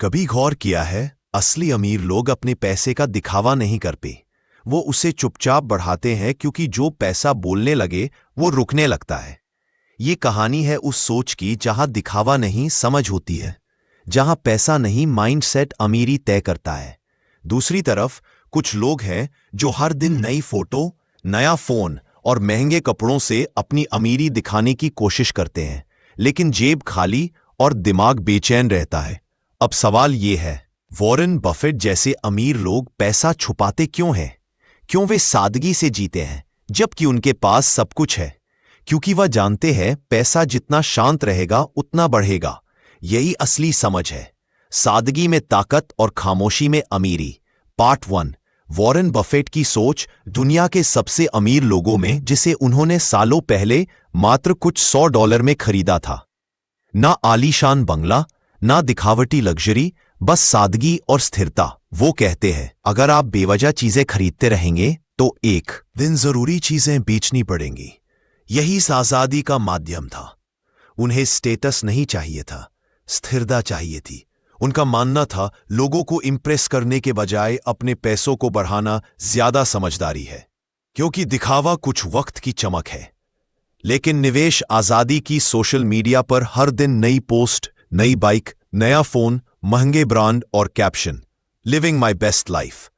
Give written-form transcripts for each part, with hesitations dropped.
कभी गौर किया है, असली अमीर लोग अपने पैसे का दिखावा नहीं करते। वो उसे चुपचाप बढ़ाते हैं क्योंकि जो पैसा बोलने लगे वो रुकने लगता है। ये कहानी है उस सोच की जहां दिखावा नहीं समझ होती है, जहां पैसा नहीं माइंडसेट अमीरी तय करता है। दूसरी तरफ कुछ लोग हैं जो हर दिन नई फोटो, नया फोन और महंगे कपड़ों से अपनी अमीरी दिखाने की कोशिश करते हैं, लेकिन जेब खाली और दिमाग बेचैन रहता है। अब सवाल ये है, वॉरेन बफेट जैसे अमीर लोग पैसा छुपाते क्यों हैं? क्यों वे सादगी से जीते हैं जबकि उनके पास सब कुछ है? क्योंकि वह जानते हैं पैसा जितना शांत रहेगा उतना बढ़ेगा। यही असली समझ है, सादगी में ताकत और खामोशी में अमीरी। पार्ट 1, वॉरेन बफेट की सोच दुनिया के सबसे अमीर लोगों में, जिसे उन्होंने सालों पहले मात्र कुछ $100 में खरीदा था। ना आलीशान बंगला, ना दिखावटी लग्जरी, बस सादगी और स्थिरता। वो कहते हैं, अगर आप बेवजह चीजें खरीदते रहेंगे तो एक दिन जरूरी चीजें बेचनी पड़ेंगी। यही आजादी का माध्यम था। उन्हें स्टेटस नहीं चाहिए था, स्थिरता चाहिए थी। उनका मानना था लोगों को इंप्रेस करने के बजाय अपने पैसों को बढ़ाना ज्यादा समझदारी है, क्योंकि दिखावा कुछ वक्त की चमक है, लेकिन निवेश आजादी की। सोशल मीडिया पर हर दिन नई पोस्ट, नई बाइक, नया फोन, महंगे ब्रांड और caption, living my best life.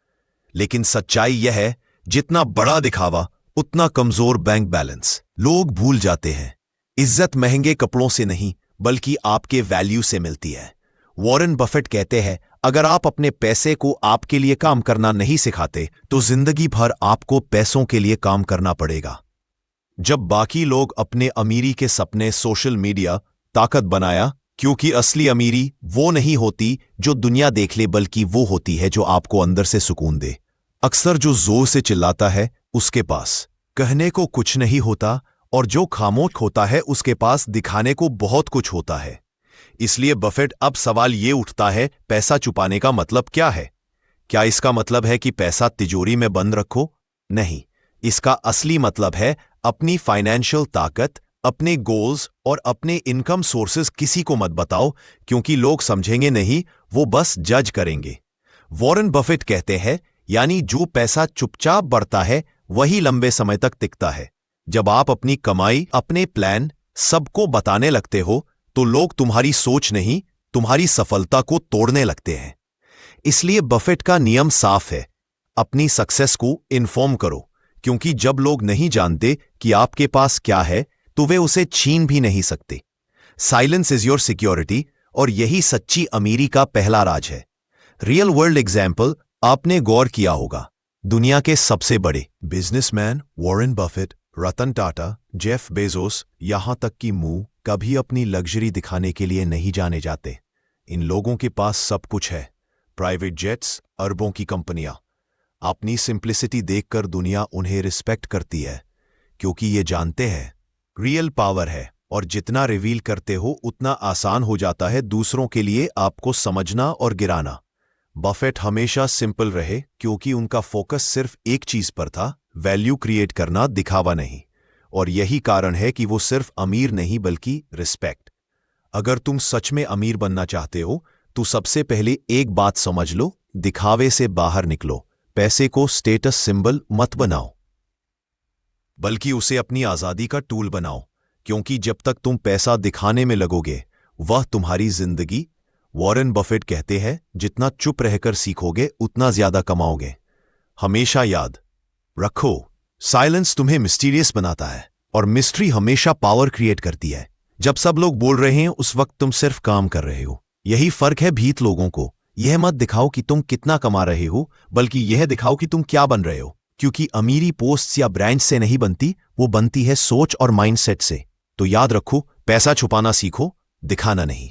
लेकिन सच्चाई यह है, जितना बड़ा दिखावा उतना कमजोर बैंक बैलेंस। लोग भूल जाते हैं, इज्जत महंगे कपड़ों से नहीं बल्कि आपके वैल्यू से मिलती है। वॉरेन बफेट कहते हैं, अगर आप अपने पैसे को आपके लिए काम करना नहीं सिखाते तो जिंदगी भर आपको पैसों के लिए काम करना पड़ेगा। जब बाकी लोग अपने अमीरी के सपने सोशल मीडिया ताकत बनाया, क्योंकि असली अमीरी वो नहीं होती जो दुनिया देख ले, बल्कि वो होती है जो आपको अंदर से सुकून दे। अक्सर जो जोर से चिल्लाता है उसके पास कहने को कुछ नहीं होता, और जो खामोश होता है उसके पास दिखाने को बहुत कुछ होता है। इसलिए बफेट अब सवाल ये उठता है, पैसा छुपाने का मतलब क्या है? क्या इसका मतलब है कि पैसा तिजोरी में बंद रखो? नहीं, इसका असली मतलब है अपनी फाइनेंशियल ताकत, अपने गोल्स और अपने इनकम सोर्सेज किसी को मत बताओ, क्योंकि लोग समझेंगे नहीं, वो बस जज करेंगे। वॉरेन बफेट कहते हैं, यानी जो पैसा चुपचाप बढ़ता है वही लंबे समय तक टिकता है। जब आप अपनी कमाई, अपने प्लान सबको बताने लगते हो तो लोग तुम्हारी सोच नहीं, तुम्हारी सफलता को तोड़ने लगते हैं। इसलिए बफेट का नियम साफ है, अपनी सक्सेस को इन्फॉर्म करो, क्योंकि जब लोग नहीं जानते कि आपके पास क्या है तो वे उसे छीन भी नहीं सकते। साइलेंस इज योर सिक्योरिटी, और यही सच्ची अमीरी का पहला राज है। रियल वर्ल्ड एग्जाम्पल आपने गौर किया होगा, दुनिया के सबसे बड़े businessman Warren Buffett, Ratan Tata, Jeff Bezos, यहां तक कि मू कभी अपनी लग्जरी दिखाने के लिए नहीं जाने जाते। इन लोगों के पास सब कुछ है, प्राइवेट जेट्स, अरबों की कंपनियां। अपनी सिंप्लिसिटी देखकर दुनिया उन्हें रिस्पेक्ट करती है, क्योंकि ये जानते हैं रियल पावर है, और जितना रिवील करते हो उतना आसान हो जाता है दूसरों के लिए आपको समझना और गिराना। बफेट हमेशा सिंपल रहे क्योंकि उनका फोकस सिर्फ एक चीज पर था, वैल्यू क्रिएट करना, दिखावा नहीं। और यही कारण है कि वो सिर्फ अमीर नहीं बल्कि रिस्पेक्ट। अगर तुम सच में अमीर बनना चाहते हो तो सबसे पहले एक बात समझ लो, दिखावे से बाहर निकलो। पैसे को स्टेटस सिंबल मत बनाओ, बल्कि उसे अपनी आजादी का टूल बनाओ, क्योंकि जब तक तुम पैसा दिखाने में लगोगे वह तुम्हारी जिंदगी। वॉरेन बफेट कहते हैं, जितना चुप रहकर सीखोगे उतना ज्यादा कमाओगे। हमेशा याद रखो, साइलेंस तुम्हें मिस्टीरियस बनाता है, और मिस्ट्री हमेशा पावर क्रिएट करती है। जब सब लोग बोल रहे हैं उस वक्त तुम सिर्फ काम कर रहे हो। यही फर्क है भीत लोगों को। यह मत दिखाओ कि तुम कितना कमा रहे हो, बल्कि यह दिखाओ कि तुम क्या बन रहे हो, क्योंकि अमीरी पोस्ट्स या ब्रांड से नहीं बनती, वो बनती है सोच और माइंडसेट से। तो याद रखो, पैसा छुपाना सीखो, दिखाना नहीं।